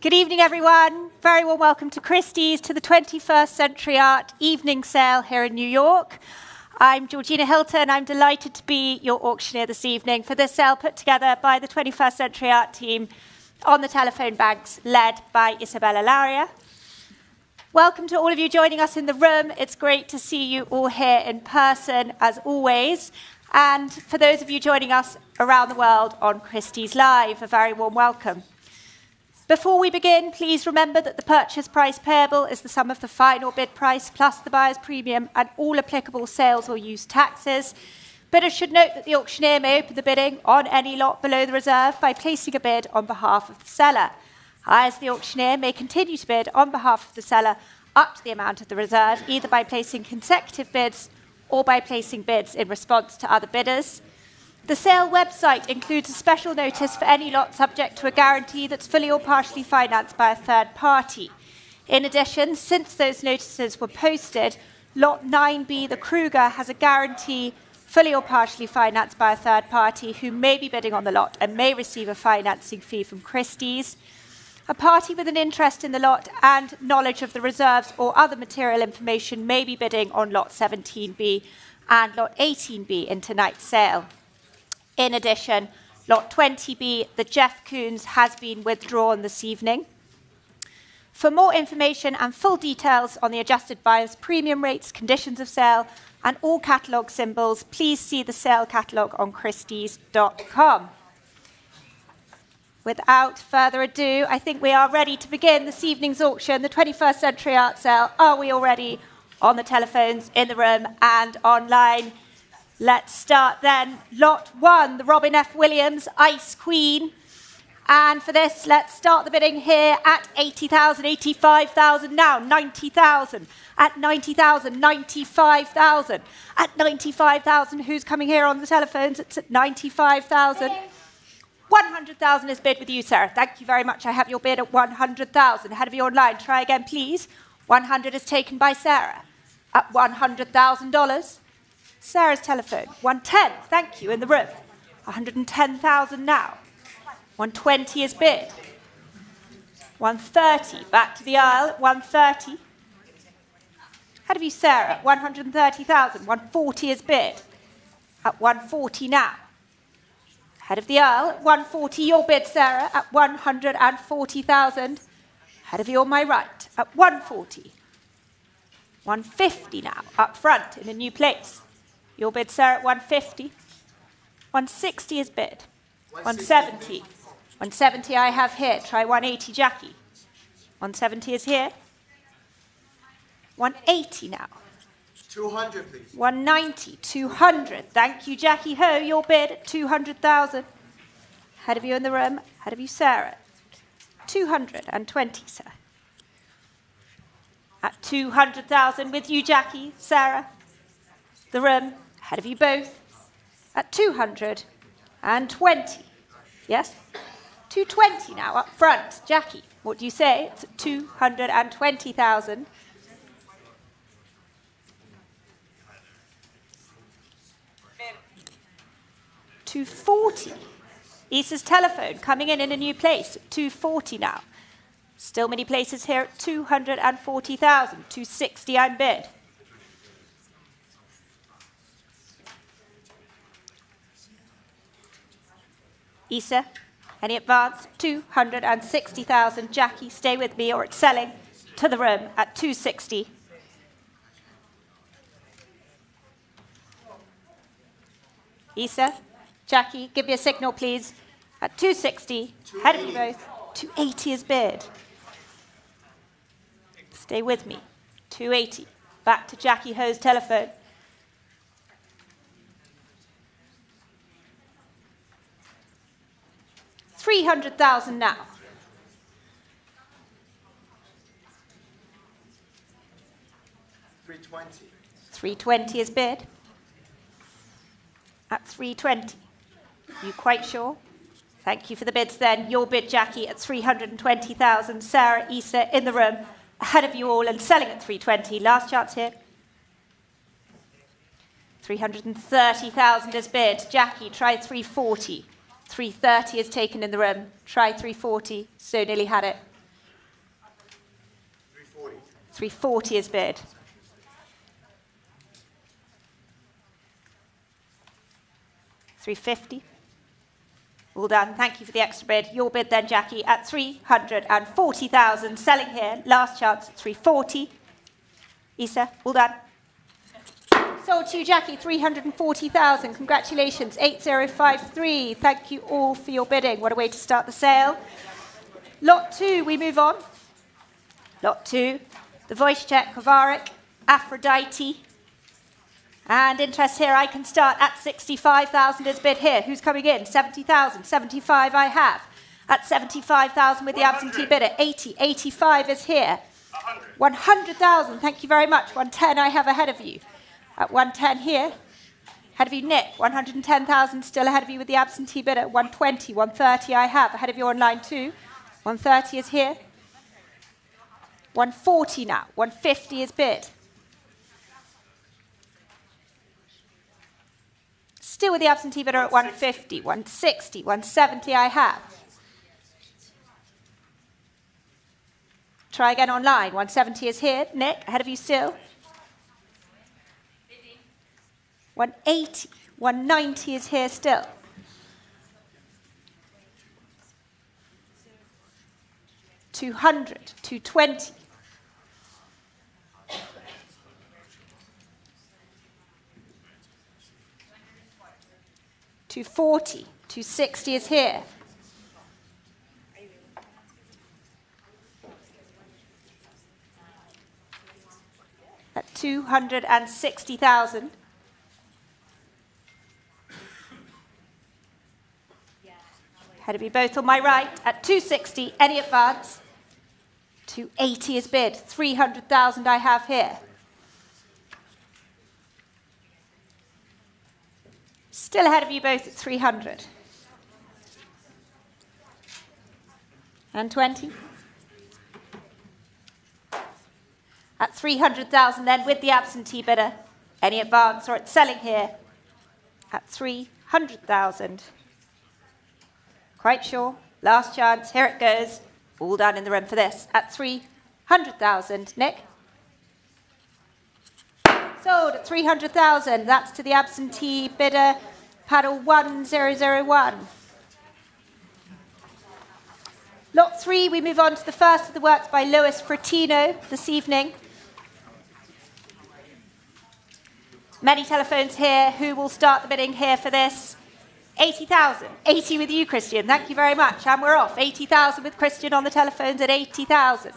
Good evening, everyone. Very warm welcome to Christie's, to the 21st Century Art Evening Sale here in New York. I'm Georgina Hilton. I'm delighted to be your auctioneer this evening for this sale put together by the 21st Century Art team on the telephone banks, led by Isabella Lauria. Welcome to all of you joining us in the room. It's great to see you all here in person, as always. And for those of you joining us around the world on Christie's Live, a very warm welcome. Before we begin, please remember that the purchase price payable is the sum of the final bid price plus the buyer's premium and all applicable sales or use taxes. Bidders should note that the auctioneer may open the bidding on any lot below the reserve by placing a bid on behalf of the seller. I, as the auctioneer, may continue to bid on behalf of the seller up to the amount of the reserve, either by placing consecutive bids or by placing bids in response to other bidders. The sale website includes a special notice for any lot subject to a guarantee that's fully or partially financed by a third party. In addition, since those notices were posted, Lot 9B, the Kruger, has a guarantee fully or partially financed by a third party who may be bidding on the lot and may receive a financing fee from Christie's. A party with an interest in the lot and knowledge of the reserves or other material information may be bidding on Lot 17B and Lot 18B in tonight's sale. In addition, Lot 20B, the Jeff Koons, has been withdrawn this evening. For more information and full details on the adjusted buyer's premium rates, conditions of sale, and all catalogue symbols, please see the sale catalogue on christies.com. Without further ado, I think we are ready to begin this evening's auction, the 21st Century Art Sale. Are we all ready on the telephones, in the room, and online? Let's start then. Lot 1, the Robin F. Williams Ice Queen. And for this, let's start the bidding here at 80,000, 85,000 now, 90,000. At 90,000, 95,000. At 95,000, who's coming here on the telephones? It's at 95,000. 100,000 is bid with you, Sarah. Thank you very much. I have your bid at 100,000. Ahead of you online. Try again, please. 100 is taken by Sarah at $100,000. Sarah's telephone, 110, thank you, in the room. 110,000 now. 120 is bid. 130, back to the aisle at 130. Ahead of you, Sarah, 130,000. 140 is bid. At 140 now. Head of the aisle, at 140, your bid, Sarah, at 140,000. Head of you on my right, at 140. 150 now, up front in a new place. Your bid, Sarah, at 150. 160 is bid. 170. 170 I have here. Try 180, Jackie. 170 is here. 180 now. 200, please. 190, 200. Thank you, Jackie Ho. Your bid at 200,000. Ahead of you in the room. Ahead of you, Sarah. 220, sir. At 200,000 with you, Jackie, Sarah. The room. Ahead of you both. At 220. Yes? 220 now, up front. Jackie, what do you say? It's at 220,000. 240. Issa's telephone coming in a new place at 240 now. Still many places here at 240,000. 260 I'm bid. Issa, any advance? 260,000. Jackie, stay with me or it's selling to the room at 260. Issa, Jackie, give me a signal, please. At 260, ahead of you both. 280 is bid. Stay with me. 280. Back to Jackie Ho's telephone. 300,000 now. 320. 320 is bid. At 320. You quite sure? Thank you for the bids then. Your bid, Jackie, at 320,000. Sarah, Issa, in the room, ahead of you all and selling at 320. Last chance here. 330,000 is bid. Jackie, try 340. 330 is taken in the room. Try 340. So nearly had it. 340 is bid. 350. All done. Thank you for the extra bid. Your bid then, Jackie, at 340,000. Selling here. Last chance, 340. Isa, all done. Sold to you, Jackie, 340,000. Congratulations, 8053. Thank you all for your bidding. What a way to start the sale. Lot 2, we move on. Lot 2, the voice check, Kovarik, Aphrodite. And interest here, I can start at 65,000 is bid here. Who's coming in? 70,000, 75 I have. At 75,000 with the absentee bidder. 80, 85 is here. 100,000, thank you very much. 110 I have ahead of you. At 110 here, ahead of you, Nick. 110,000 still ahead of you with the absentee bidder. 120, 130 I have ahead of you on line 2. 130 is here. 140 now. 150 is bid. Still with the absentee bidder at 150, 160, 170 I have. Try again online. 170 is here. Nick, ahead of you still. 180, 190 is here still. $200, 220. $240, 260 is here. At 260,000. Ahead of you both on my right at 260. Any advance? 280 is bid. 300,000 I have here. Still ahead of you both at 300. And 20. At 300,000 then with the absentee bidder. Any advance or it's selling here at 300,000. Quite sure. Last chance. Here it goes. All done in the room for this at 300,000. Nick? Sold at 300,000. That's to the absentee bidder, paddle 1001. Lot 3, we move on to the first of the works by Louis Fratino this evening. Many telephones here. Who will start the bidding here for this? 80,000. 80 with you, Christian. Thank you very much. And we're off. 80,000 with Christian on the telephones at 80,000.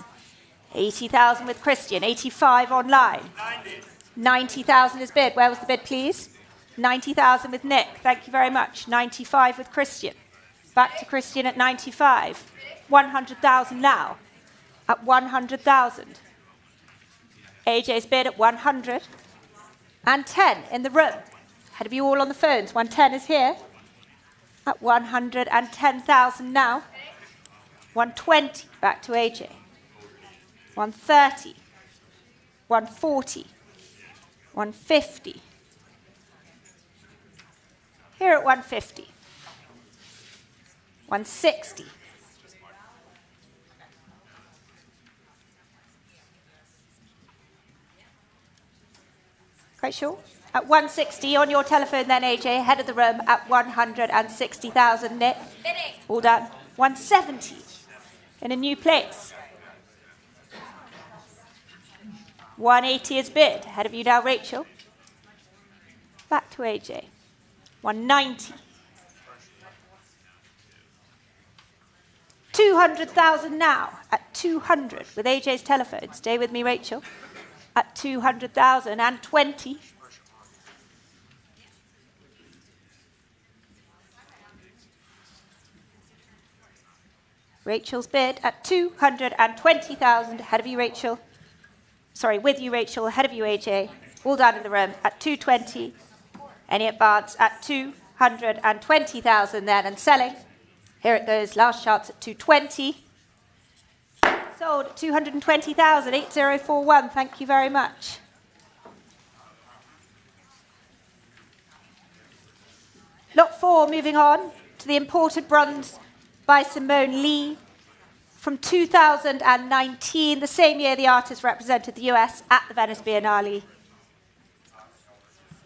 80,000 with Christian. 85 online. 90,000 is bid. Where was the bid, please? 90,000 with Nick. Thank you very much. 95 with Christian. Back to Christian at 95. 100,000 now. At 100,000. AJ's bid at 100. And 10 in the room. Ahead of you all on the phones. 110 is here. At 110,000 now. 120. Back to AJ. 130. 140. 150. Here at 150. 160. Quite sure? At 160 on your telephone then, AJ, head of the room at 160,000. Nick? Bidding. All done. 170 in a new place. 180 is bid. Ahead of you now, Rachel. Back to AJ. 190. 200,000 now at 200 with AJ's telephone. Stay with me, Rachel. At 200,000 and 20. Rachel's bid at 220,000. Ahead of you, Rachel. Sorry, with you, Rachel. Ahead of you, AJ. All down in the room at 220. Any advance at 220,000 then and selling. Here it goes. Last chance at 220. Sold at 220,000. 8041. Thank you very much. Lot 4, moving on to the imported bronze by Simone Lee from 2019, the same year the artist represented the US at the Venice Biennale.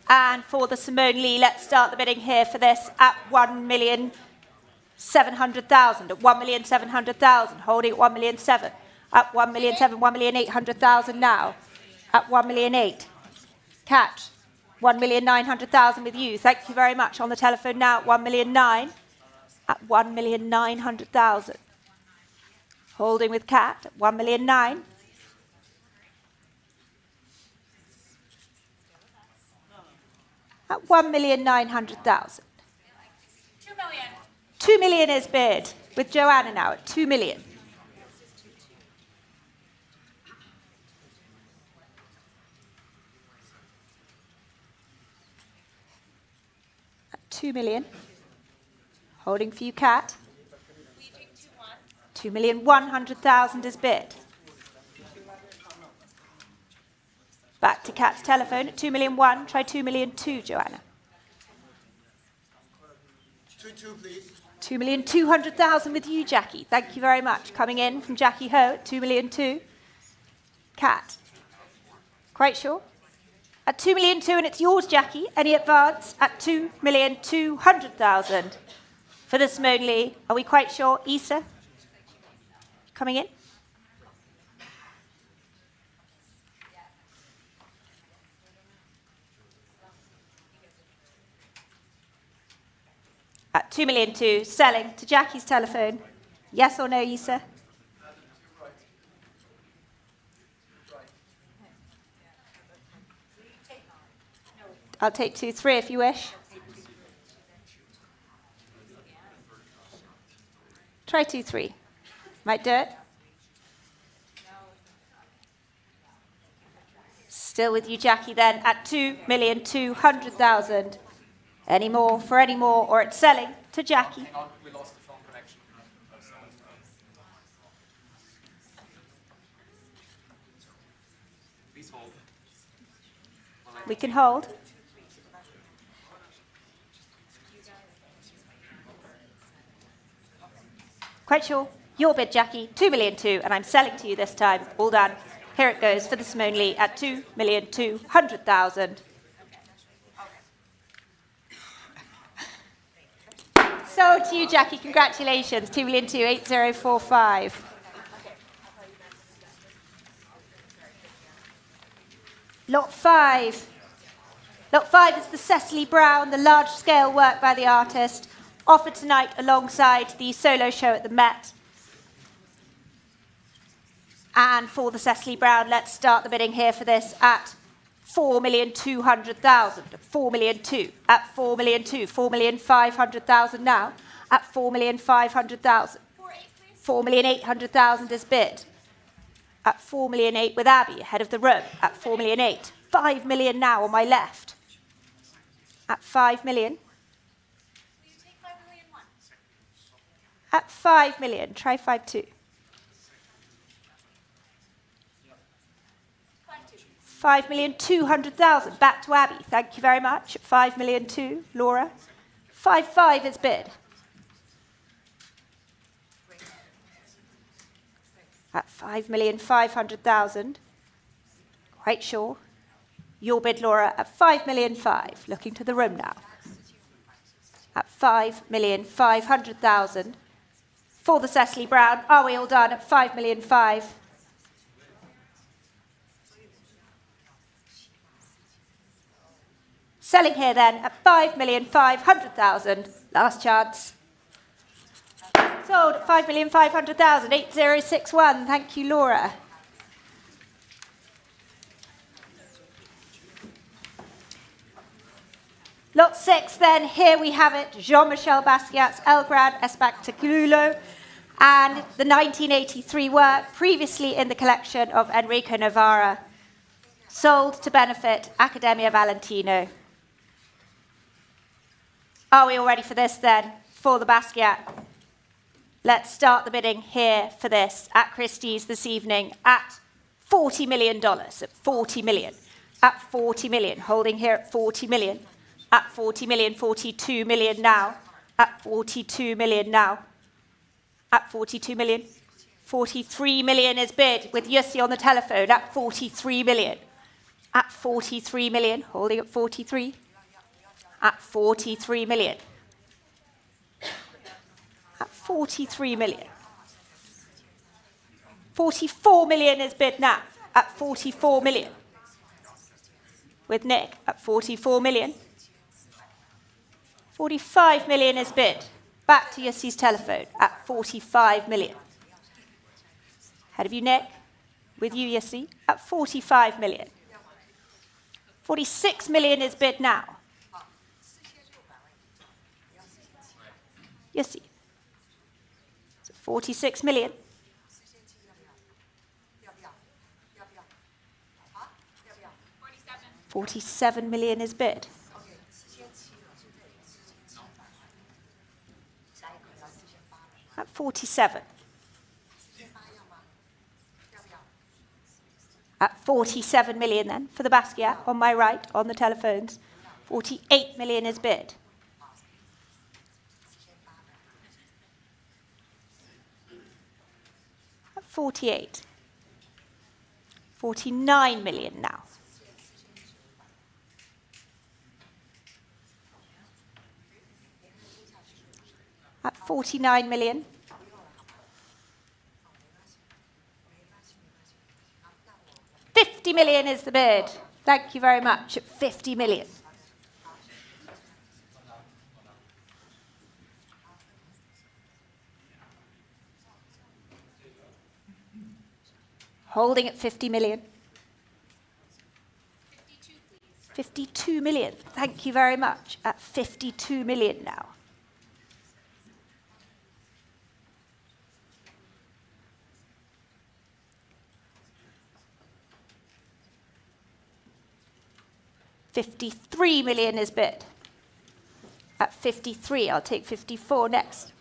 And for the Simone Lee, let's start the bidding here for this at 1,700,000, at 1,700,000, holding at 1,700,000, at 1,700,000, 1,800,000 now, at 1,800,000. Catch, 1,900,000 with you. Thank you very much. On the telephone now at 1,900,000, at 1,900,000. Holding with Cat at 1,900,000. At 1,900,000. 2 million. 2 million is bid with Joanna now at 2 million. At 2 million. Holding for you, Cat. 2,100,000 is bid. Back to Cat's telephone at 2,100,000. Try 2,200,000, Joanna. 2 please. 2,200,000 with you, Jackie. Thank you very much. Coming in from Jackie Ho at 2,200,000. Cat. Quite sure? At 2,200,000, and it's yours, Jackie. Any advance at 2,200,000 for the Simone Lee. Are we quite sure? Issa? Coming in? At 2,200,000, selling to Jackie's telephone. Yes or no, Issa? I'll take 2,300,000 if you wish. Try 2,300,000. Might do it. Still with you, Jackie, then, at 2,200,000. Any more for any more, or it's selling to Jackie. We lost the phone connection. Please hold. We can hold. Quite sure. Your bid, Jackie, 2,200,000, and I'm selling to you this time. All done. Here it goes for the Simone Lee at 2,200,000. Sold to you, Jackie. Congratulations. 2,200,000, 8045. Lot 5. Lot 5 is the Cecily Brown, the large-scale work by the artist, offered tonight alongside the solo show at the Met. And for the Cecily Brown, let's start the bidding here for this at 4,200,000. 4,200,000. At 4,200,000. 4,500,000 now. At 4,500,000. 4,800,000 is bid. At 4,800,000 with Abby ahead of the room. At 4,800,000. 5 million now on my left. At 5 million. Will you take 5 million one? At 5 million. Try 5,200,000. 5,200,000. Back to Abby. Thank you very much. 5,200,000. Laura. 5,500,000 is bid. At 5,500,000. Quite sure. Your bid, Laura, at 5,500,000. Looking to the room now. At 5,500,000. For the Cecily Brown. Are we all done at 5,500,000? Selling here then at 5,500,000. Last chance. Sold at 5,500,000. 8061. Thank you, Laura. Lot 6 then. Here we have it. Jean-Michel Basquiat's El Gran Espectáculo and the 1983 work previously in the collection of Enrico Navarra. Sold to benefit Accademia Valentino. Are we all ready for this then? For the Basquiat. Let's start the bidding here for this at Christie's this evening at $40 million. At 40 million. At 40 million. Holding here at 40 million. At 40 million. 42 million now. At 42 million now. At 42 million. 43 million is bid with Jussi on the telephone at 43 million. At 43 million, holding at 43. At 43 million. At 43 million. 44 million is bid now. At 44 million. With Nick at 44 million. 45 million is bid. Back to Jussi's telephone at 45 million. Ahead of you, Nick. With you, Jussi, at 45 million. 46 million is bid now. Jussi. So 46 million. 47 million is bid. At 47. At 47 million then, for the Basquiat, on my right, on the telephones. 48 million is bid. At 48. 49 million now. At 49 million. $50 million is the bid. Thank you very much. At 50 million. Holding at 50 million. 52 million. Thank you very much. At 52 million now. $53 million is bid. At 53, I'll take 54 next.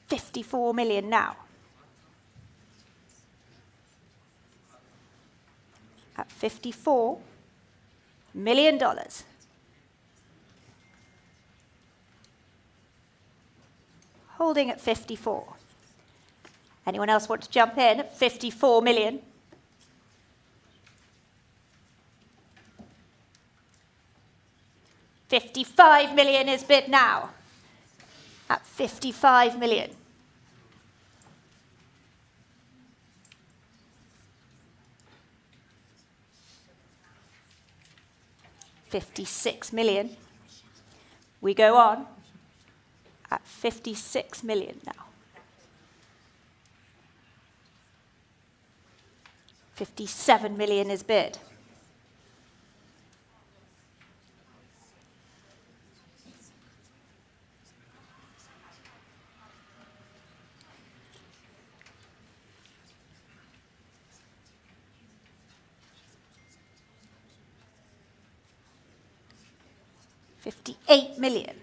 $54 million now. At $54 million. Holding at 54. Anyone else want to jump in at 54 million? $55 million is bid now. At 55 million. $56 million. We go on. At 56 million now. 57 million is bid. $58 million.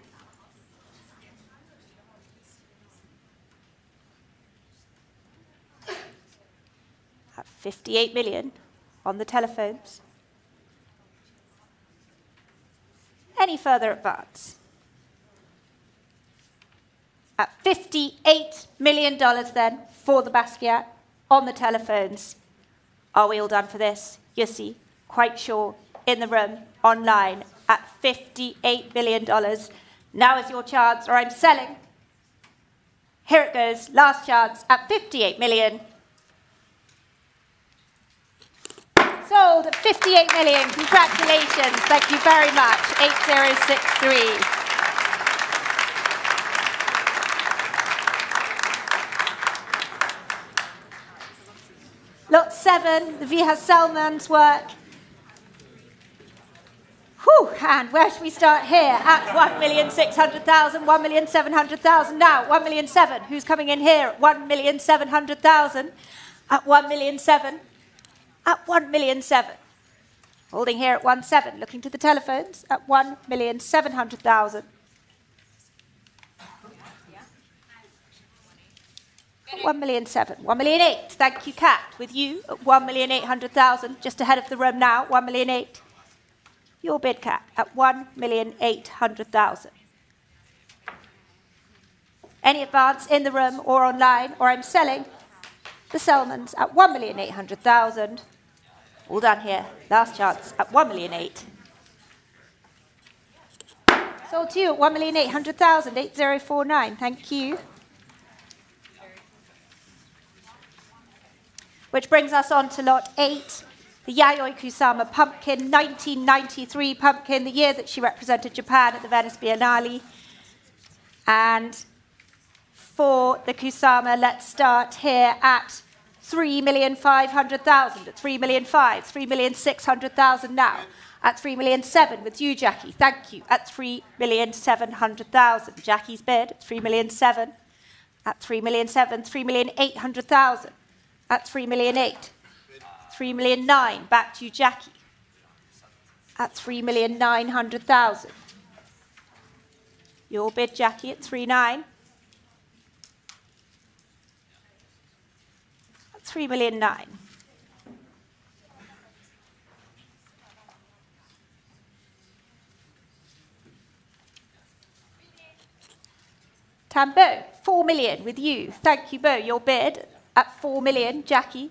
At 58 million on the telephones. Any further advance? At $58 million then for the Basquiat on the telephones. Are we all done for this? Jussi, quite sure, in the room, online, at $58 million. Now is your chance, or I'm selling. Here it goes, last chance at 58 million. Sold at 58 million. Congratulations. Thank you very much. 8063. Lot 7, the Viha Salman's work. Whew, and where should we start here? At 1,600,000, 1,700,000 now, 1,000,007. Who's coming in here at 1,700,000? At 1,007,000. At 1,007,000. Holding here at 1,700,000. Looking to the telephones at 1,700,000. 1,007,000. 1,008,000. Thank you, Kat. With you at 1,800,000. Just ahead of the room now. 1,008,000. Your bid cap at 1,800,000. Any advance in the room or online, or I'm selling the Selmans at 1,800,000. All done here. Last chance at 1,800,000. Sold to you at 1,800,000, 8049. Thank you. Which brings us on to lot 8, the Yayoi Kusama pumpkin, 1993 pumpkin, the year that she represented Japan at the Venice Biennale. And for the Kusama, let's start here at 3,500,000, at 3,500,000, 3,600,000 now, at 3,700,000 with you, Jackie. Thank you. At 3,700,000. Jackie's bid, 3,700,000. At 3,700,000, 3,800,000. At 3,800,000. 3,900,000. Back to you, Jackie. At 3,900,000. Your bid, Jackie, at 3,900,000. 3,900,000. Tambo, 4 million with you. Thank you, Bo. Your bid at 4 million. Jackie.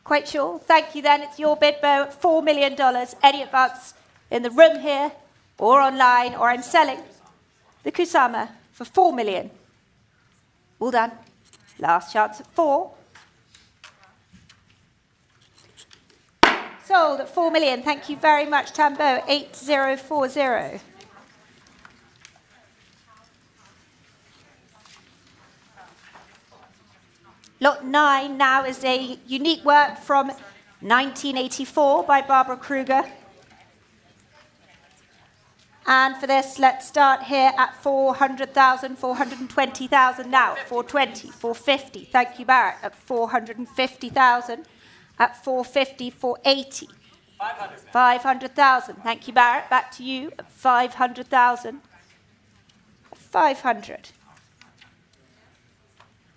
Quite sure. Thank you then. It's your bid, Bo, at $4 million. Any advance in the room here or online, or I'm selling the Kusama for 4 million. All done. Last chance at 4. Sold at 4 million. Thank you very much, Tambo. 8040. Lot 9 now is a unique work from 1984 by Barbara Kruger. And for this, let's start here at 400,000, 420,000 now, 420, 450. Thank you, Barrett, at 450,000, at 450, 480. 500,000. Thank you, Barrett. Back to you at 500,000. 500.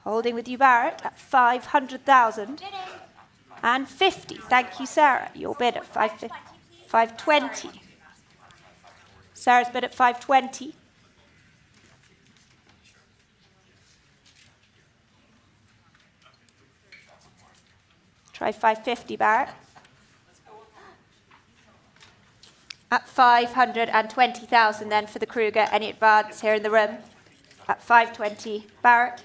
Holding with you, Barrett, at 500,000 and 50. Thank you, Sarah. Your bid at 520. Sarah's bid at 520. Try 550, Barrett. At 520,000 then for the Kruger. Any advance here in the room? At 520, Barrett.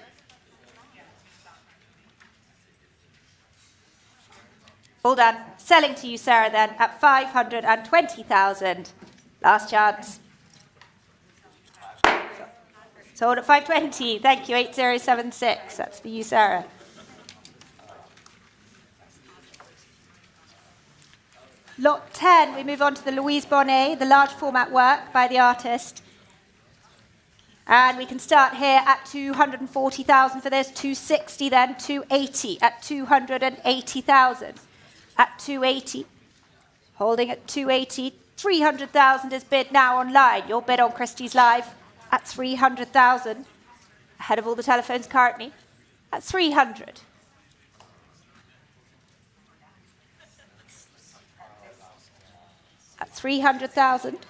All done. Selling to you, Sarah, then at 520,000. Last chance. Sold at 520. Thank you. 8076. That's for you, Sarah. Lot 10, we move on to the Louise Bonnet, the large format work by the artist. And we can start here at 240,000 for this, 260 then, 280 at 280,000. At 280, holding at 280, 300,000 is bid now online. Your bid on Christie's Live at 300,000, ahead of all the telephones currently, at 300. At 300,000,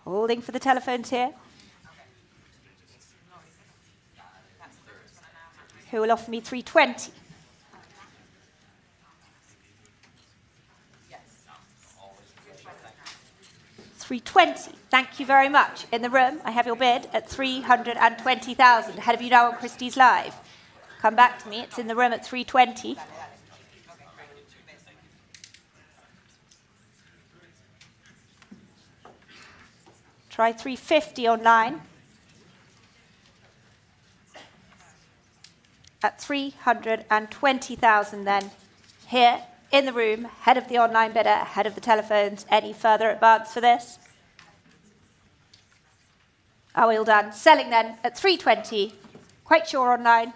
holding for the telephones here. Who will offer me 320? $320. Thank you very much. In the room, I have your bid at 320,000. Ahead of you now on Christie's Live. Come back to me. It's in the room at 320. Try 350 online. At 320,000 then. Here. In the room, head of the online bidder, head of the telephones. Any further advance for this? Are we all done? Selling then at 320. Quite sure online.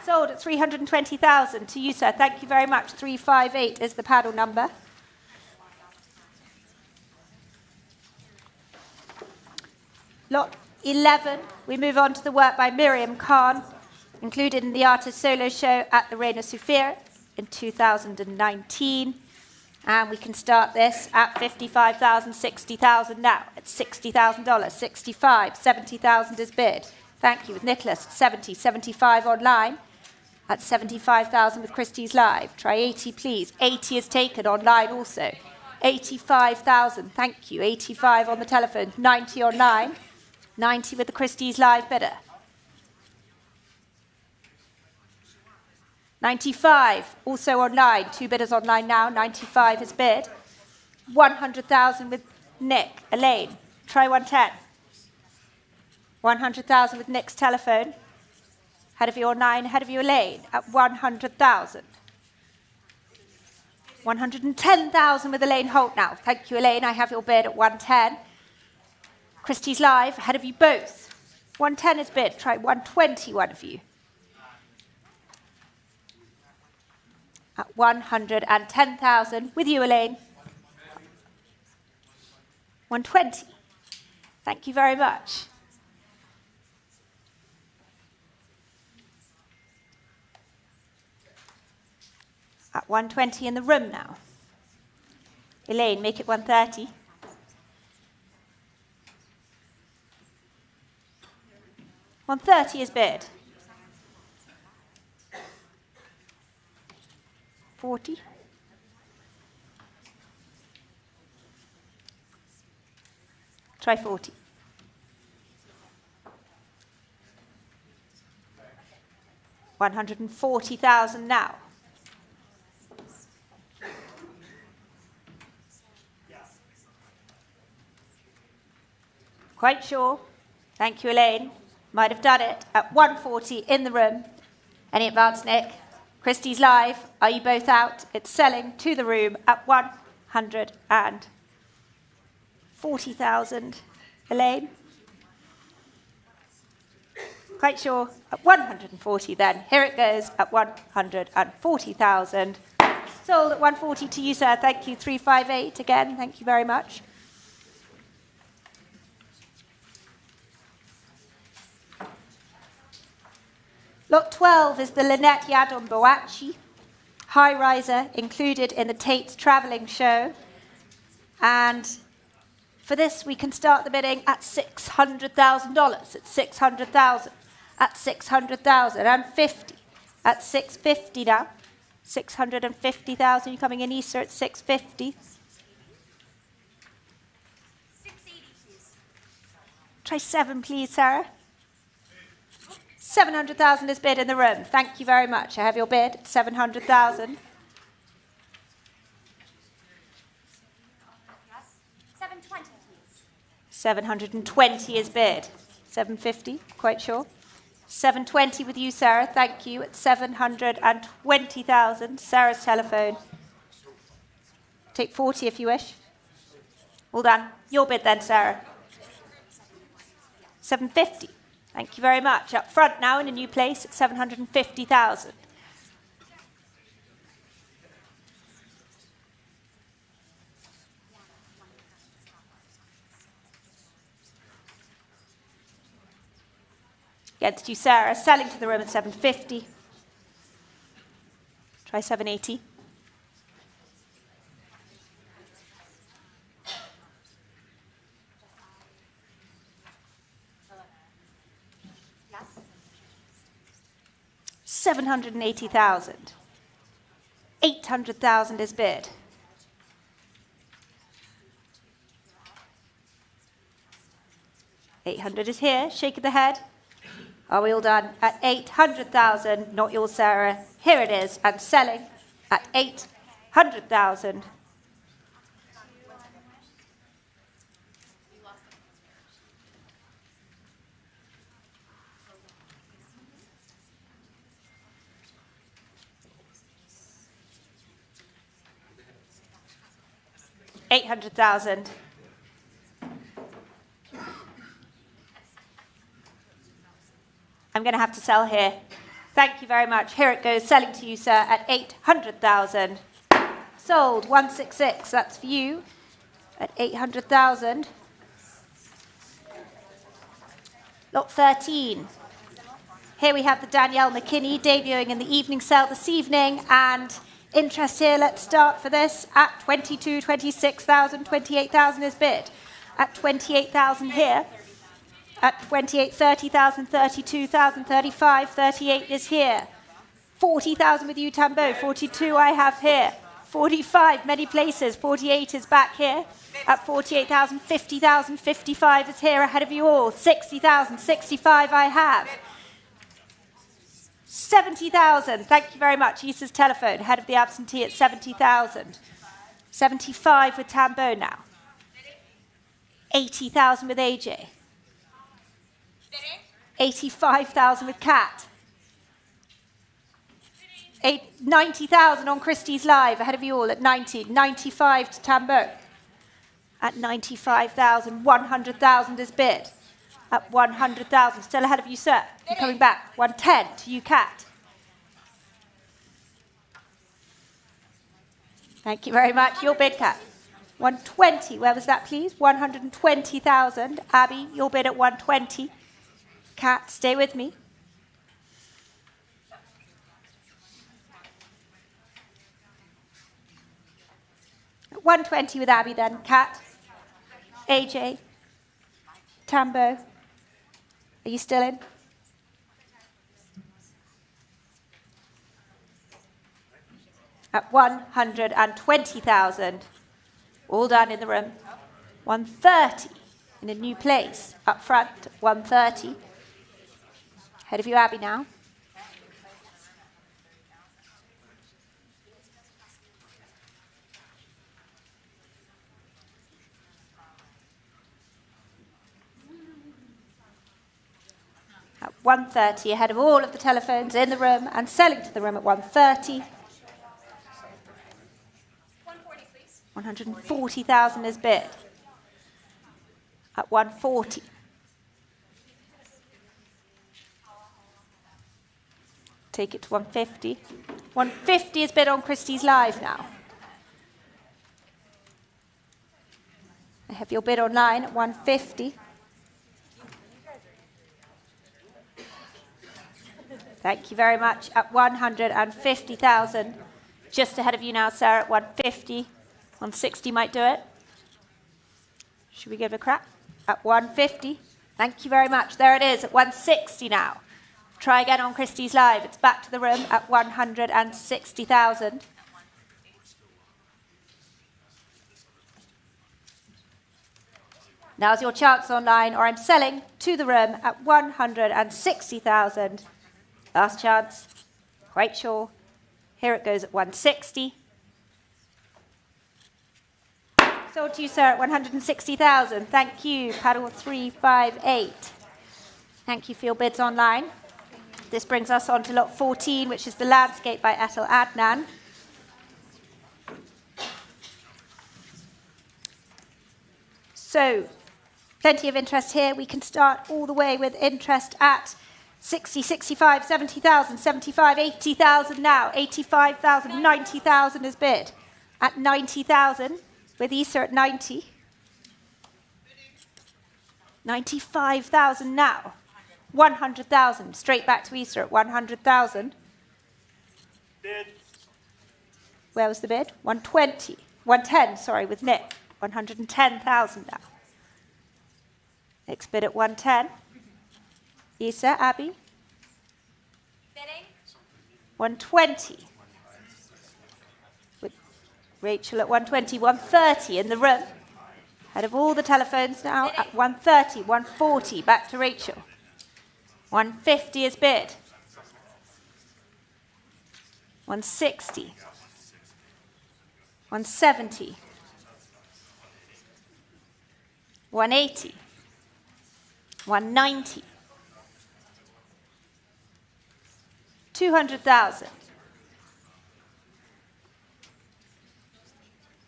Sold at 320,000 to you, sir. Thank you very much. 358 is the paddle number. Lot 11, we move on to the work by Miriam Khan, included in the artist solo show at the Reina Sofia in 2019. And we can start this at $55,000, $60,000 now. It's $60,000, 65, 70,000 is bid. Thank you, with Nicholas, 70, 75 online. At 75,000 with Christie's Live. Try 80, please. 80 is taken online also. 85,000, thank you. 85 on the telephone, 90 online. 90 with the Christie's Live bidder. 95, also online. 2 bidders online now. 95 is bid. 100,000 with Nick. Elaine, try 110. 100,000 with Nick's telephone. Head of you online, head of you Elaine at 100,000. 110,000 with Elaine Holt now. Thank you, Elaine. I have your bid at 110. Christie's Live, ahead of you both. 110 is bid. Try 120, one of you. At 110,000 with you, Elaine. 120. Thank you very much. At 120 in the room now. Elaine, make it 130. $130 is bid. 40. Try 40. $140,000 now. Quite sure. Thank you, Elaine. Might have done it at 140 in the room. Any advance, Nick? Christie's Live. Are you both out? It's selling to the room at 140,000. Elaine? Quite sure. At 140 then. Here it goes at 140,000. Sold at 140 to you, sir. Thank you. 358 again. Thank you very much. Lot 12 is the Lynette Yiadom-Boakye high riser included in the Tate's travelling show. And for this, we can start the bidding at $600,000. It's 600,000. At 600,000 and 50. At 650 now. 650,000. You're coming in, Easter, at 650. 680, please. Try 7, please, Sarah. 700,000 is bid in the room. Thank you very much. I have your bid at 700,000. Yes. 720, please. 720 is bid. 750, quite sure. 720 with you, Sarah. Thank you. At 720,000. Sarah's telephone. Take 40 if you wish. All done. Your bid then, Sarah. 750. Thank you very much. Up front now in a new place at 750,000. Against you, Sarah. Selling to the room at 750. Try 780. Yes. 780,000. 800,000 is bid. $800 is here. Shake of the head. Are we all done? At 800,000, not yours, Sarah. Here it is, and selling at 800,000. $800,000. I'm going to have to sell here. Thank you very much. Here it goes, selling to you, sir, at 800,000. Sold, 166. That's for you at 800,000. Lot 13. Here we have the Danielle McKinney debuting in the evening sale this evening, and interest here, let's start for this at 22, 26,000, 28,000 is bid. At 28,000 here. At 28, 30,000, 32,000, 35, 38 is here. 40,000 with you, Tambo. 42 I have here. 45, many places. 48 is back here. At 48,000, 50,000, 55 is here ahead of you all. 60,000, 65 I have. 70,000, thank you very much. Issa's telephone, ahead of the absentee at 70,000. 75 with Tambo now. 80,000 with AJ. 85,000 with Kat. 90,000 on Christie's Live, ahead of you all at 90. 95 to Tambo. At 95,000, 100,000 is bid. At 100,000, still ahead of you, sir. You're coming back. 110 to you, Kat. Thank you very much. Your bid, Kat. 120, where was that, please? 120,000. Abby, your bid at 120. Kat, stay with me. At 120 with Abby then. Kat, AJ, Tambo. Are you still in? At 120,000. All done in the room. 130 in a new place. Up front, 130. Ahead of you, Abby, now. At 130, ahead of all of the telephones in the room and selling to the room at 130. 140, please. 140,000 is bid. At 140. Take it to 150. 150 is bid on Christie's Live now. I have your bid online at 150. Thank you very much. At 150,000. Just ahead of you now, Sarah, at 150. 160 might do it. Should we give it a crack? At 150. Thank you very much. There it is at 160 now. Try again on Christie's Live. It's back to the room at 160,000. Now's your chance online, or I'm selling to the room at 160,000. Last chance. Quite sure. Here it goes at 160. Sold to you, sir, at 160,000. Thank you. Paddle 358. Thank you for your bids online. This brings us on to lot 14, which is the landscape by Etel Adnan. So, plenty of interest here. We can start all the way with interest at 60, 65, 70,000, 75, 80,000 now. 85,000, 90,000 is bid. At 90,000, with Issa at 90. 95,000 now. 100,000, straight back to Issa at 100,000. Bid. Where was the bid? 120. 110, sorry, with Nick. 110,000 now. Next bid at 110. Issa, Abby. Bidding. 120. With Rachel at 120. 130 in the room. Out of all the telephones now at 130. 140, back to Rachel. 150 is bid. 160. 170. 180. 190. 200,000.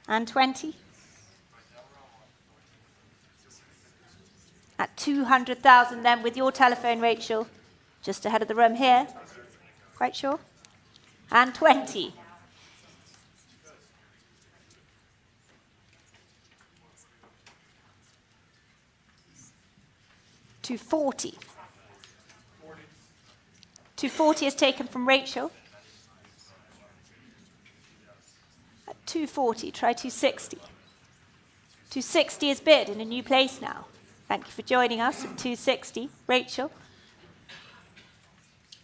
And 20. At 200,000 then with your telephone, Rachel, just ahead of the room here. Quite sure? And 20. To 40. 240 is taken from Rachel. At 240, try 260. 260 is bid in a new place now. Thank you for joining us at 260. Rachel,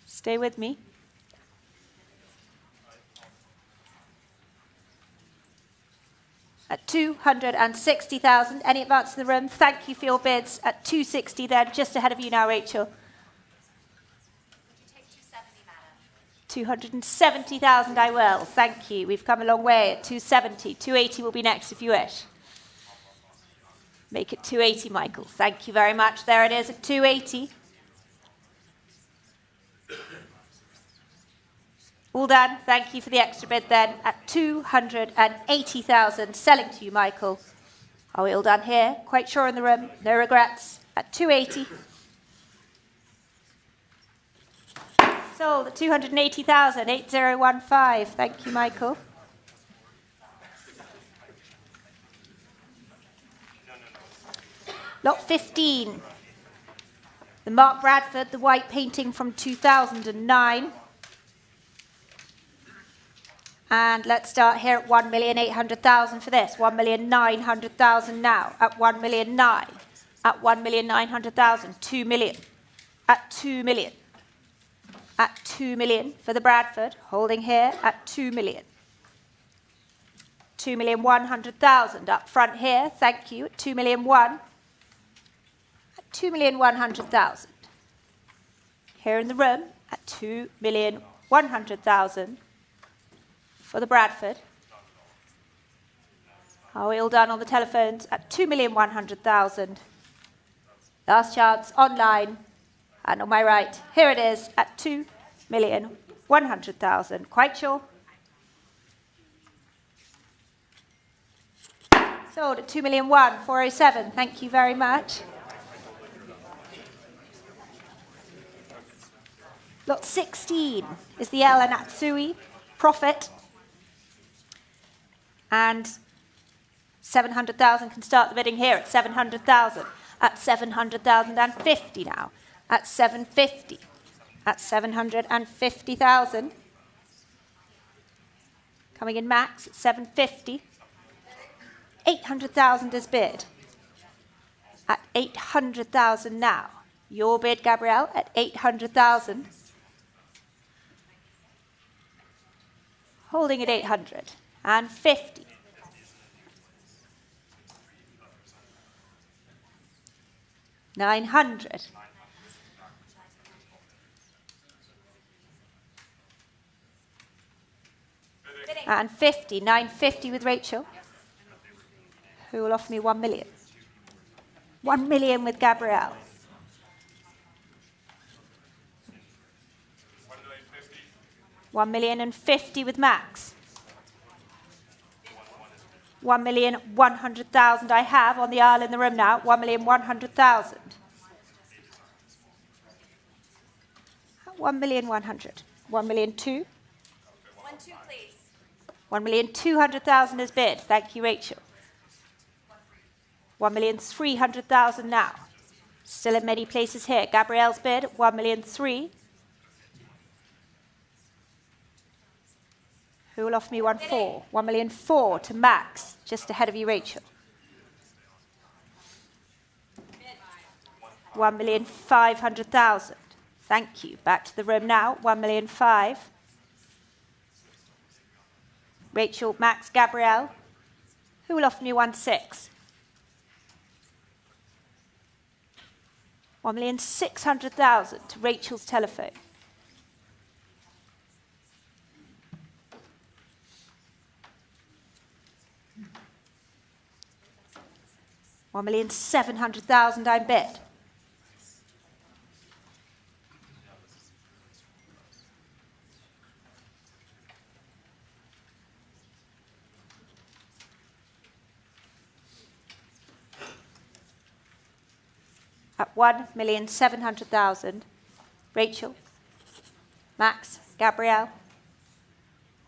stay with me. At 260,000, any advance in the room? Thank you for your bids. At 260 then, just ahead of you now, Rachel. 270,000 I will, thank you. We've come a long way at 270. 280 will be next if you wish. Make it 280, Michael. Thank you very much. There it is at 280. All done. Thank you for the extra bid then at 280,000. Selling to you, Michael. Are we all done here? Quite sure in the room. No regrets. At 280. Sold at 280,000. 8015. Thank you, Michael. Lot 15. The Mark Bradford, the white painting from 2009. And let's start here at 1,800,000 for this. 1,900,000 now. At 1,900,000. At 1,900,000. 2 million. At 2 million. At 2 million for the Bradford. Holding here at 2 million. 2,100,000 up front here. Thank you. At 2,100,000. At 2,100,000. Here in the room at 2,100,000 for the Bradford. Are we all done on the telephones? At 2,100,000. Last chance online. And on my right, here it is at 2,100,000. Quite sure? Sold at 2,100,407. Thank you very much. Lot 16 is the El Anatsui Profit. And 700,000 can start the bidding here at 700,000. At 700,050 now. At 750. At 750,000. Coming in max at 750. 800,000 is bid. At 800,000 now. Your bid, Gabrielle, at 800,000. Holding at 850. 900. And 50. 950 with Rachel. Who will offer me 1 million? 1 million with Gabrielle. 1,050,000 with Max. 1,100,000 I have on the aisle in the room now. 1,100,000. 1,100,000. 1,200,000. 1-2, please. 1,200,000 is bid. Thank you, Rachel. 1,300,000 now. Still in many places here. Gabrielle's bid, 1,300,000. Who will offer me 1,400,000? 1,400,000 to Max, just ahead of you, Rachel. 1,500,000. Thank you. Back to the room now. 1,500,000. Rachel, Max, Gabrielle. Who will offer me 1,600,000? 1,600,000 to Rachel's telephone. $1,700,000 I bid. At 1,700,000, Rachel, Max, Gabrielle.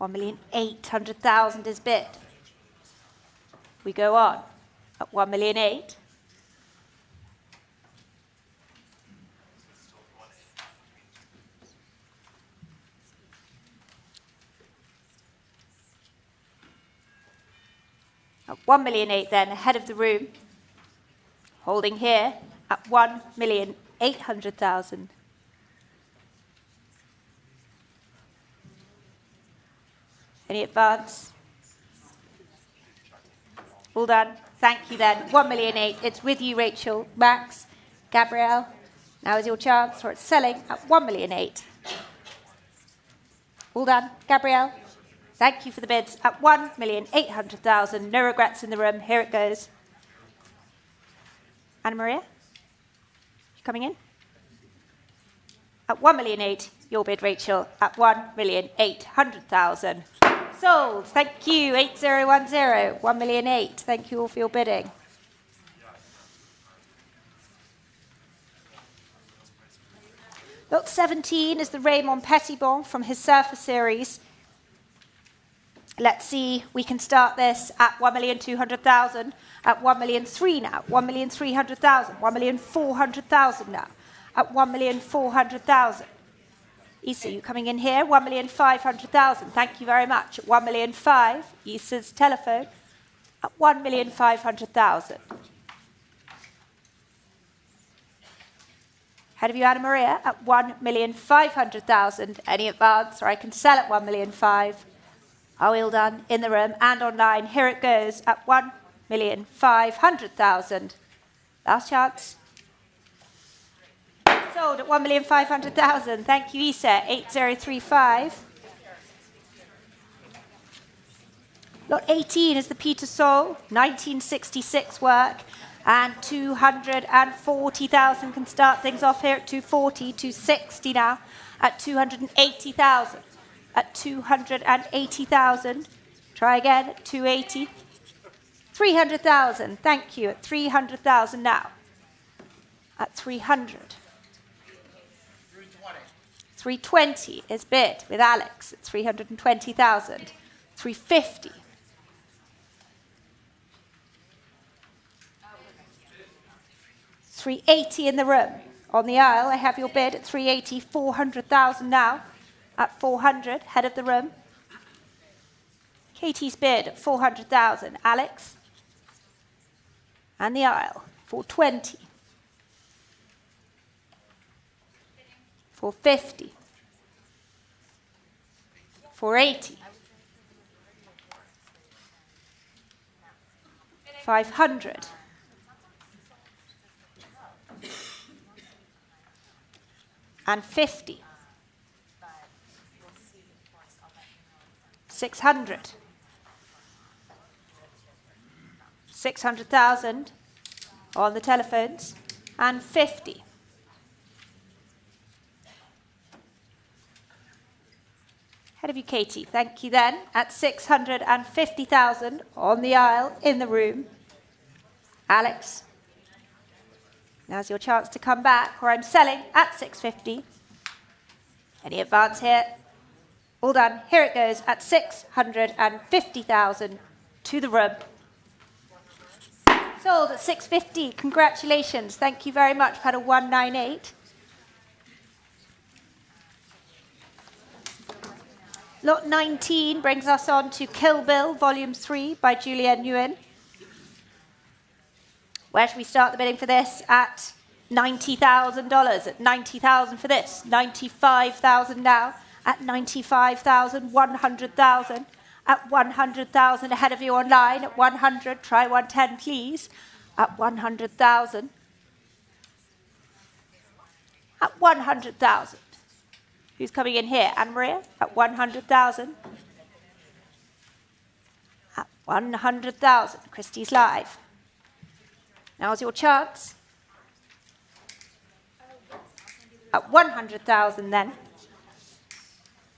1,800,000 is bid. We go on at 1,800,000. At 1,000,008 then, ahead of the room. Holding here at 1,800,000. Any advance? All done. Thank you then. 1,000,008. It's with you, Rachel, Max, Gabrielle. Now is your chance, or it's selling at 1,000,008. All done. Gabrielle, thank you for the bids at 1,800,000. No regrets in the room. Here it goes. Anna Maria, you coming in? At 1,000,008, your bid, Rachel, at 1,800,000. Sold. Thank you. 8010. 1,000,008. Thank you all for your bidding. Lot 17 is the Raymond Pettibon from his Surfer series. Let's see, we can start this at 1,200,000, at 1,003,000 now, 1,300,000, 1,400,000 now, at 1,400,000. Issa, you coming in here? 1,500,000. Thank you very much. At 1,500,000, Issa's telephone, at 1,500,000. Ahead of you, Anna Maria, at 1,500,000. Any advance, or I can sell at 1,500,000. All done in the room and online. Here it goes at 1,500,000. Last chance. Sold at 1,500,000. Thank you, Issa. 8035. Lot 18 is the Peter Sol, 1966 work. And 240,000 can start things off here at 240, 260 now, at 280,000. At 280,000. Try again at 280. 300,000. Thank you. At 300,000 now. At 300. 320 is bid with Alex at 320,000. 350. 380 in the room. On the aisle, I have your bid at 380, 400,000 now. At 400, head of the room. Katie's bid at 400,000. Alex. And the aisle, 420. 450. 480. 500. 50. 600. 600,000 on the telephones, and 50. Head of you, Katie. Thank you then. At 650,000 on the aisle in the room. Alex. Now's your chance to come back, or I'm selling at 650. Any advance here? All done. Here it goes at 650,000 to the room. Sold at 650. Congratulations. Thank you very much. Had a 198. Lot 19 brings us on to Kill Bill, Volume 3 by Julianne Nguyen. Where should we start the bidding for this? At $90,000. At $90,000 for this. $95,000 now. At $95,000. $100,000. At $100,000 ahead of you online. At 100. Try 110, please. At $100,000. At $100,000. Who's coming in here? Anne Maria? At $100,000. At $100,000. Christie's live. Now's your chance. At $100,000 then.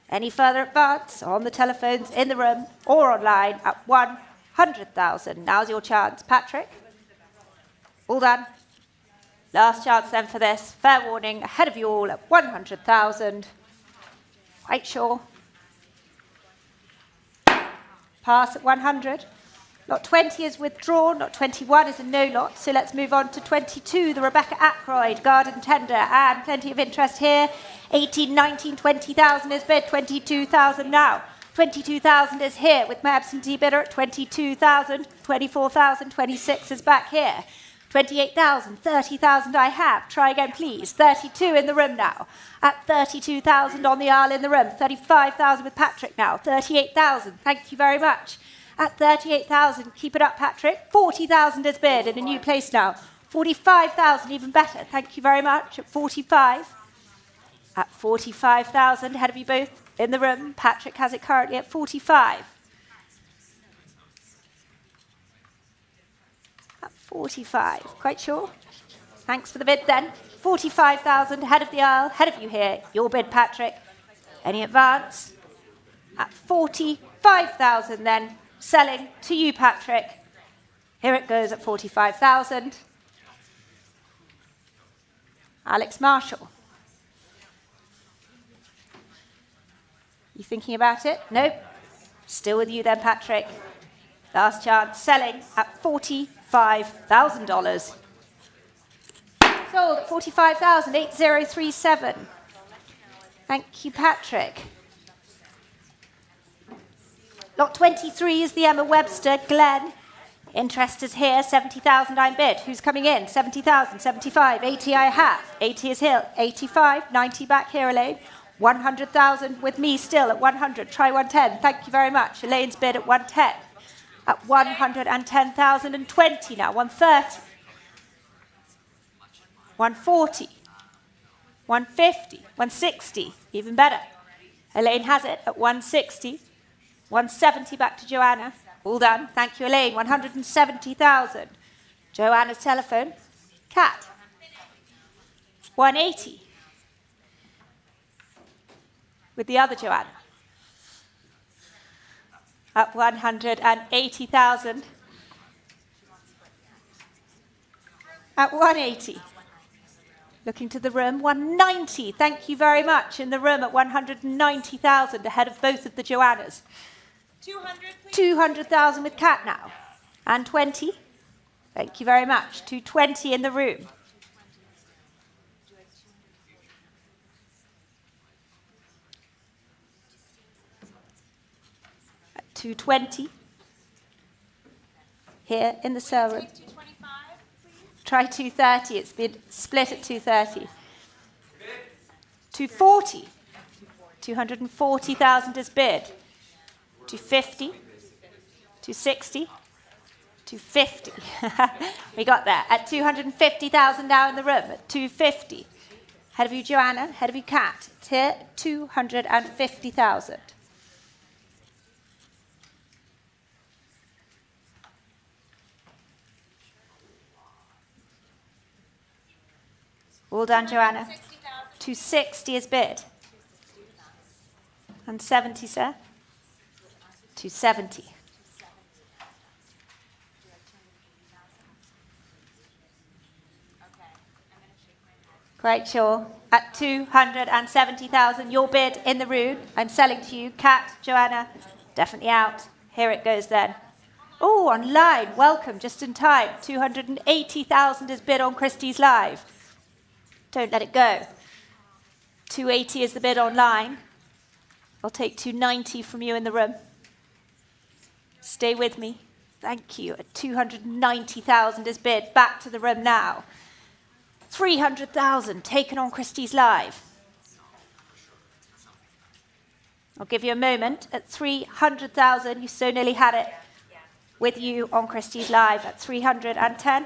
Any further advance on the telephones in the room or online at $100,000. Now's your chance. Patrick? All done. Last chance then for this. Fair warning ahead of you all at $100,000. Quite sure. Pass at 100. Lot 20 is withdrawn. Lot 21 is a no lot. So let's move on to 22, the Rebecca Ackroyd, Garden Tender. And plenty of interest here. 18, 19, 20,000 is bid. 22,000 now. 22,000 is here with my absentee bidder at 22,000. 24,000, 26 is back here. 28,000, 30,000 I have. Try again, please. 32 in the room now. At 32,000 on the aisle in the room. 35,000 with Patrick now. 38,000, thank you very much. At 38,000, keep it up, Patrick. 40,000 is bid in a new place now. 45,000, even better. Thank you very much. At 45. At 45,000, ahead of you both in the room. Patrick has it currently at 45. At 45, quite sure? Thanks for the bid then. 45,000, head of the aisle, ahead of you here. Your bid, Patrick. Any advance? At 45,000 then, selling to you, Patrick. Here it goes at 45,000. Alex Marshall. You thinking about it? Nope. Still with you then, Patrick. Last chance, selling at $45,000. Sold at 45,000, 8037. Thank you, Patrick. Lot 23 is the Emma Webster. Glenn, interest is here. 70,000 I'm bid. Who's coming in? 70,000, 75, 80 I have. 80 is here. 85, 90 back here, Elaine. 100,000 with me still at 100. Try 110. Thank you very much. Elaine's bid at 110. At 110,020 now. 130. 140. 150. 160. Even better. Elaine has it at 160. 170 back to Joanna. All done. Thank you, Elaine. 170,000. Joanna's telephone. Cat. 180. With the other Joanna. At 180,000. At 180. Looking to the room, 190. Thank you very much. In the room at 190,000, ahead of both of the Joannas. 200, please. 200,000 with Cat now. And 20. Thank you very much. 220 in the room. At 220. Here in the sale room. 225, please. Try 230. It's been split at 230. 240. 240,000 is bid. 250. 260. 250. We got there. At 250,000 now in the room. At 250. Head of you, Joanna. Head of you, Kat. It's here. 250,000. All done, Joanna. 260 is bid. And 70, sir. 270. Quite sure. At 270,000, your bid in the room. I'm selling to you. Kat, Joanna, definitely out. Here it goes then. Oh, online. Welcome, just in time. 280,000 is bid on Christie's Live. Don't let it go. 280 is the bid online. I'll take 290 from you in the room. Stay with me. Thank you. At 290,000 is bid. Back to the room now. 300,000 taken on Christie's Live. I'll give you a moment. At 300,000, you so nearly had it with you on Christie's Live at 310.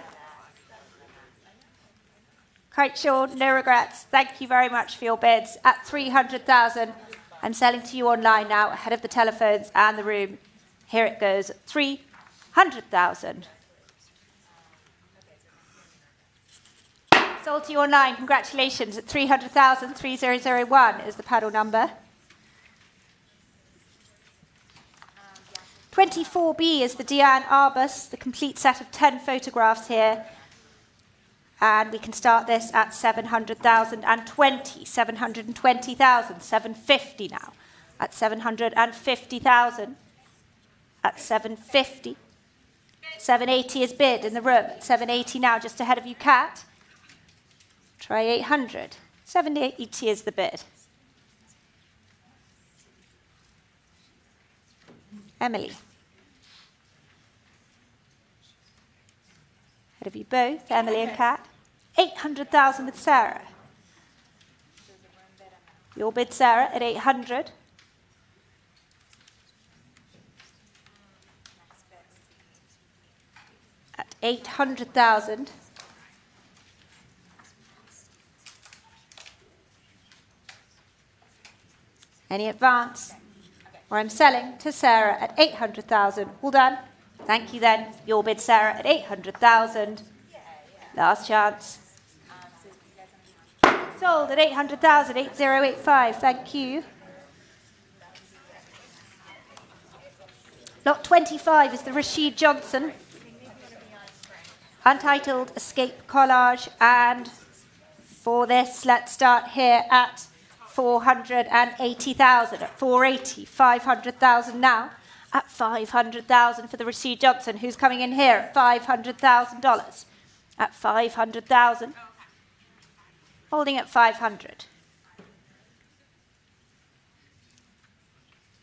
Quite sure, no regrets. Thank you very much for your bids. At 300,000, I'm selling to you online now, ahead of the telephones and the room. Here it goes, 300,000. Sold to you online, congratulations. At 300,000, 3001 is the paddle number. 24B is the Deanne Arbus, the complete set of 10 photographs here. And we can start this at 700,020, 720,000, 750 now. At 750,000, at 750. 780 is bid in the room. At 780 now, just ahead of you, Kat. Try 800. 780 is the bid. Emily. Ahead of you both, Emily and Kat. 800,000 with Sarah. Your bid, Sarah, at 800. At 800,000. Any advance? Or I'm selling to Sarah at 800,000. All done. Thank you then. Your bid, Sarah, at 800,000. Last chance. Sold at 800,000, 8085. Thank you. Lot 25 is the Rashid Johnson. Untitled Escape Collage. And for this, let's start here at 480,000. At 480, 500,000 now. At 500,000 for the Rashid Johnson, who's coming in here at $500,000. At 500,000. Holding at 500.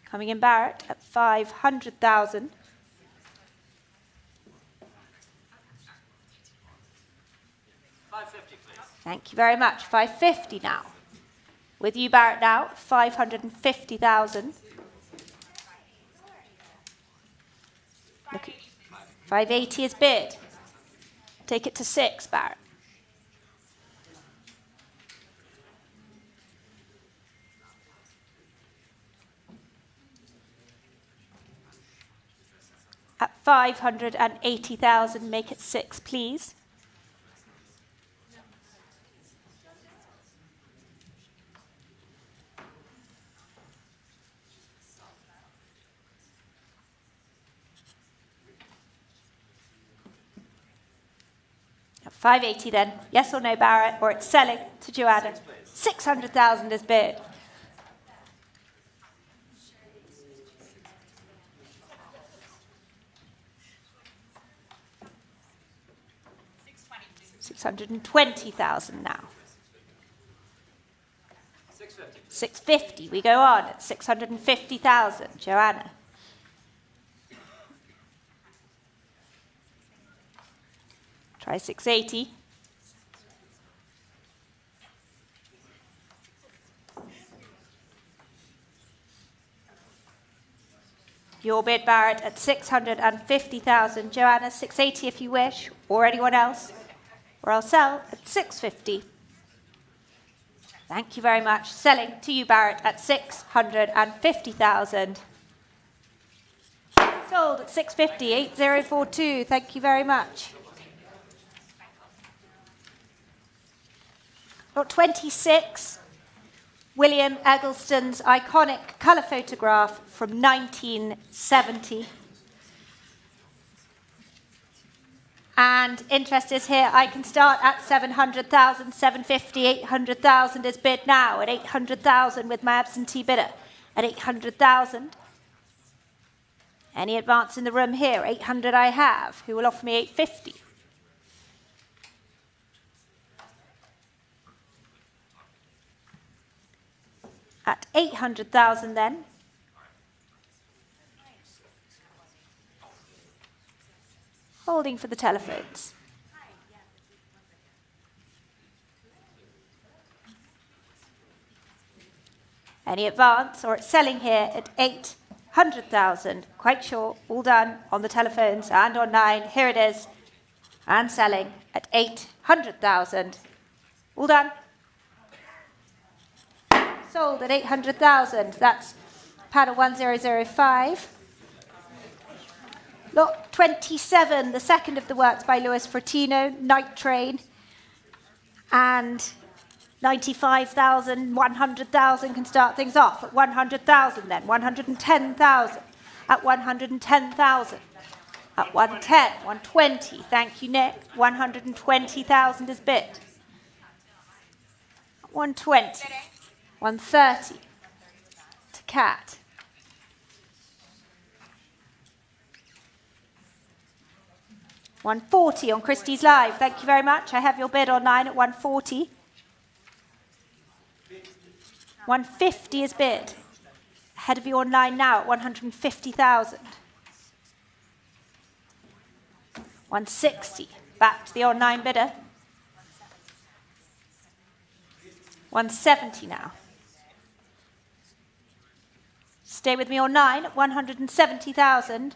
Coming in Barrett at 500,000. Thank you very much. 550 now. With you, Barrett, now, 550,000. Look at 580 is bid. Take it to 6, Barrett. At 580,000, make it 6, please. At 580 then, yes or no, Barrett, or it's selling to Joanna. 600,000 is bid. $620,000 now. 650. We go on at 650,000. Joanna. Try 680. Your bid, Barrett, at 650,000. Joanna, 680 if you wish, or anyone else. Or I'll sell at 650. Thank you very much. Selling to you, Barrett, at 650,000. Sold at 650, 8042. Thank you very much. Lot 26, William Eggleston's iconic colour photograph from 1970. And interest is here. I can start at 700,000, 750, 800,000 is bid now at 800,000 with my absentee bidder at 800,000. Any advance in the room here? 800 I have. Who will offer me 850? At 800,000 then. Holding for the telephones. Any advance, or it's selling here at 800,000. Quite sure, all done on the telephones and online. Here it is, and selling at 800,000. All done. Sold at 800,000. That's panel 1005. Lot 27, the second of the works by Louis Fortino, Night Train. And 95,000, 100,000 can start things off at 100,000 then, 110,000, at 110,000, at 110, 120, thank you, Nick, 120,000 is bid. 120, 130 to Cat. 140 on Christie's Live. Thank you very much. I have your bid online at 140. 150 is bid. Ahead of you online now at 150,000. 160. Back to the online bidder. 170 now. Stay with me online at 170,000.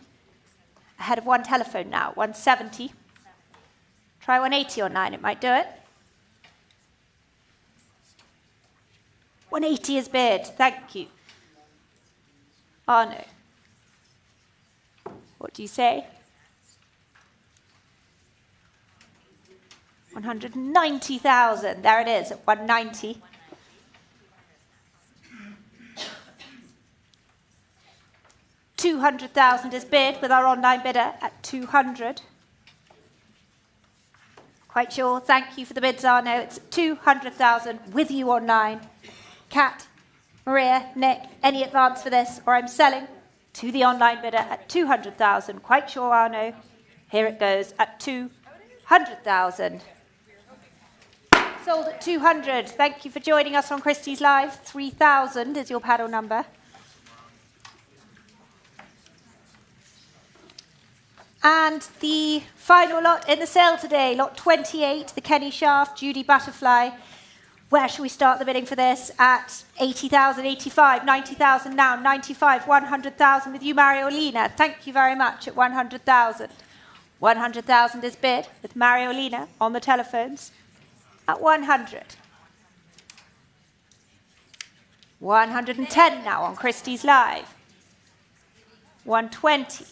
Ahead of one telephone now, 170. Try 180 online, it might do it. 180 is bid, thank you. Arno. What do you say? 190,000, there it is at 190. 200,000 is bid with our online bidder at 200. Quite sure, thank you for the bids, Arno. It's 200,000 with you online. Kat, Maria, Nick, any advance for this? Or I'm selling to the online bidder at 200,000. Quite sure, Arno. Here it goes at 200,000. Sold at 200. Thank you for joining us on Christie's Live. 3,000 is your paddle number. And the final lot in the sale today, lot 28, the Kenny Shaft, Judy Butterfly. Where shall we start the bidding for this? At 80,000, 85, 90,000 now, 95, 100,000 with you, Mariolina. Thank you very much at 100,000. 100,000 is bid with Mariolina on the telephones at 100. 110 now on Christie's Live. 120.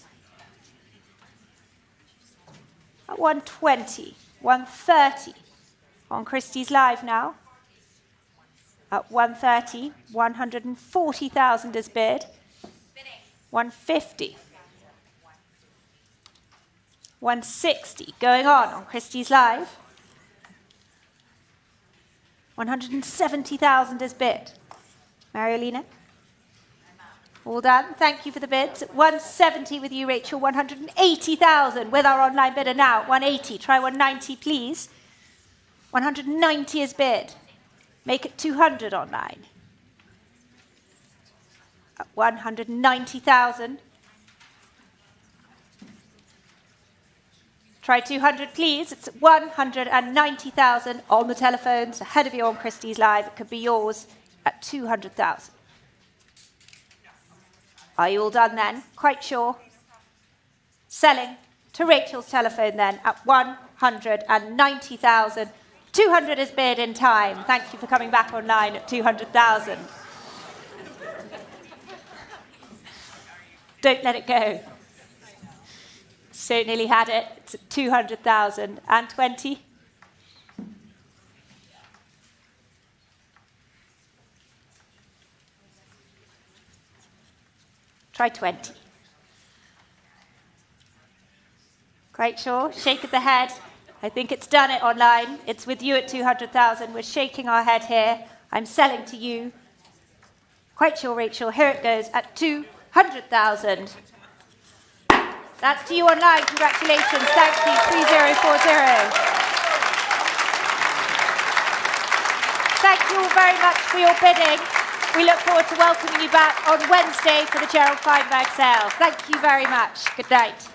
At 120, 130 on Christie's Live now. At 130, 140,000 is bid. 150. 160 going on Christie's Live. 170,000 is bid. Mariolina? All done. Thank you for the bids. 170 with you, Rachel. 180,000 with our online bidder now. 180. Try 190, please. 190 is bid. Make it 200 online. At 190,000. Try 200, please. It's 190,000 on the telephones. Ahead of you on Christie's Live. It could be yours at 200,000. Are you all done then? Quite sure. Selling to Rachel's telephone then at 190,000. 200 is bid in time. Thank you for coming back online at 200,000. Don't let it go. So nearly had it. It's at 200,000 and 20. Try 20. Quite sure. Shake of the head. I think it's done it online. It's with you at 200,000. We're shaking our head here. I'm selling to you. Quite sure, Rachel. Here it goes at 200,000. That's to you online. Congratulations. Thank you. 3040. Thank you all very much for your bidding. We look forward to welcoming you back on Wednesday for the Gerald Feinberg sale. Thank you very much. Good night.